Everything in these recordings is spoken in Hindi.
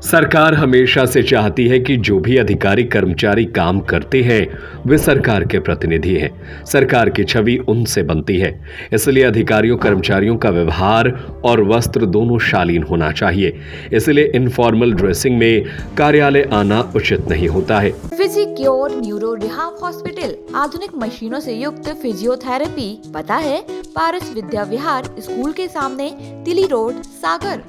सरकार हमेशा से चाहती है कि जो भी अधिकारी कर्मचारी काम करते हैं वे सरकार के प्रतिनिधि हैं। सरकार की छवि उनसे बनती है, इसलिए अधिकारियों कर्मचारियों का व्यवहार और वस्त्र दोनों शालीन होना चाहिए। इसलिए इनफॉर्मल ड्रेसिंग में कार्यालय आना उचित नहीं होता है। फिजिक्योर न्यूरो रिहाब हॉस्पिटल, आधुनिक मशीनों से युक्त फिजियोथेरेपी। पता है पारस विद्या विहार स्कूल के सामने, तिली रोड, सागर।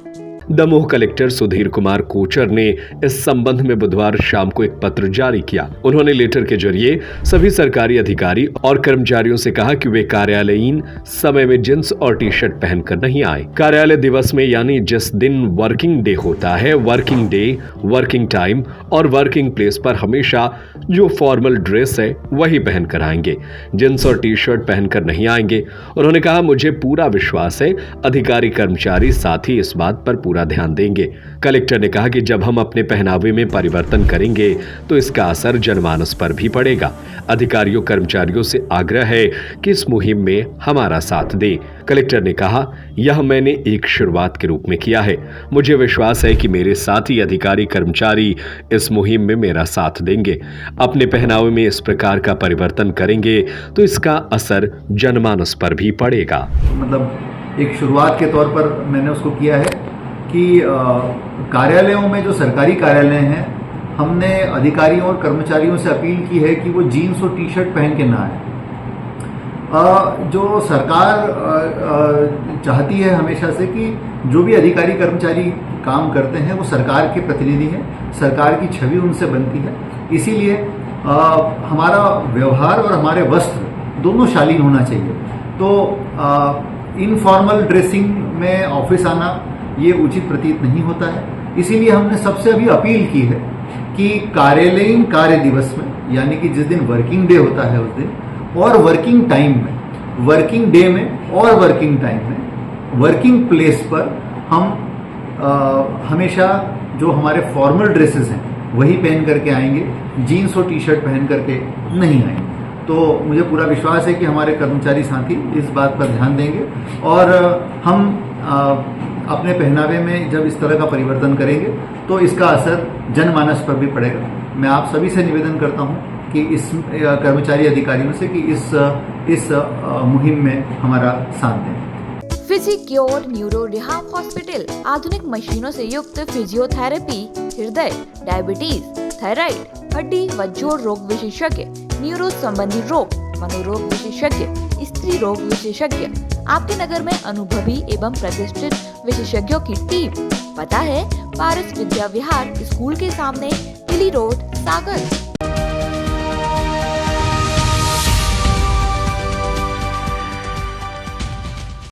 दमोह कलेक्टर सुधीर कुमार कोचर ने इस संबंध में बुधवार शाम को एक पत्र जारी किया। उन्होंने लेटर के जरिए सभी सरकारी अधिकारी और कर्मचारियों से कहा कि वे कार्यालयीन समय में जींस और टी शर्ट पहनकर नहीं आए। कार्यालय दिवस में यानी जिस दिन वर्किंग डे होता है, वर्किंग डे, वर्किंग टाइम और वर्किंग प्लेस पर हमेशा जो फॉर्मल ड्रेस है वही पहनकर आएंगे, जींस और टी शर्ट पहनकर नहीं आएंगे। उन्होंने कहा, मुझे पूरा विश्वास है अधिकारी कर्मचारी साथी इस बात पर पूरा ध्यान देंगे। कलेक्टर ने कहा कि जब हम अपने पहनावे में परिवर्तन करेंगे तो इसका असर जनमानस पर भी पड़ेगा। अधिकारियों कर्मचारियों से आग्रह है कि इस मुहिम में हमारा साथ दें। कलेक्टर ने कहा, यह मैंने एक शुरुआत के रूप में किया है। मुझे विश्वास है कि मेरे साथी अधिकारी कर्मचारी इस मुहिम में मेरा साथ देंगे। अपने पहनावे में इस प्रकार का परिवर्तन करेंगे तो इसका असर जनमानस पर भी पड़ेगा। मतलब एक शुरुआत के तौर पर मैंने उसको किया है कि कार्यालयों में जो सरकारी कार्यालय हैं, हमने अधिकारियों और कर्मचारियों से अपील की है कि वो जीन्स और टी शर्ट पहन के ना आए। जो सरकार चाहती है हमेशा से कि जो भी अधिकारी कर्मचारी काम करते हैं वो सरकार के प्रतिनिधि हैं, सरकार की छवि उनसे बनती है। इसीलिए हमारा व्यवहार और हमारे वस्त्र दोनों शालीन होना चाहिए। तो इनफॉर्मल ड्रेसिंग में ऑफिस आना ये उचित प्रतीत नहीं होता है। इसीलिए हमने सबसे अभी अपील की है कि कार्यालयीन कार्य दिवस में, यानी कि जिस दिन वर्किंग डे होता है उस दिन, और वर्किंग टाइम में, वर्किंग डे में और वर्किंग टाइम में, वर्किंग प्लेस पर हम हमेशा जो हमारे फॉर्मल ड्रेसेस हैं वही पहन करके आएंगे, जीन्स और टी शर्ट पहन करके नहीं आएंगे। तो मुझे पूरा विश्वास है कि हमारे कर्मचारी साथी इस बात पर ध्यान देंगे और हम अपने पहनावे में जब इस तरह का परिवर्तन करेंगे तो इसका असर जनमानस पर भी पड़ेगा। मैं आप सभी से निवेदन करता हूं कि इस कर्मचारी अधिकारियों से कि इस मुहिम में हमारा साथ दें। फिजिक्योर न्यूरो रिहाब हॉस्पिटल, आधुनिक मशीनों से युक्त फिजियोथेरेपी, हृदय, डायबिटीज, थायराइड, हड्डी व जोड़ रोग विशेषज्ञ, न्यूरो संबंधी रोग, मनोरोग विशेषज्ञ, स्त्री रोग विशेषज्ञ। आपके नगर में अनुभवी एवं प्रतिष्ठित विशेषज्ञों की टीम। पता है पारस विद्या विहार स्कूल के सामने, तिली रोड, सागर।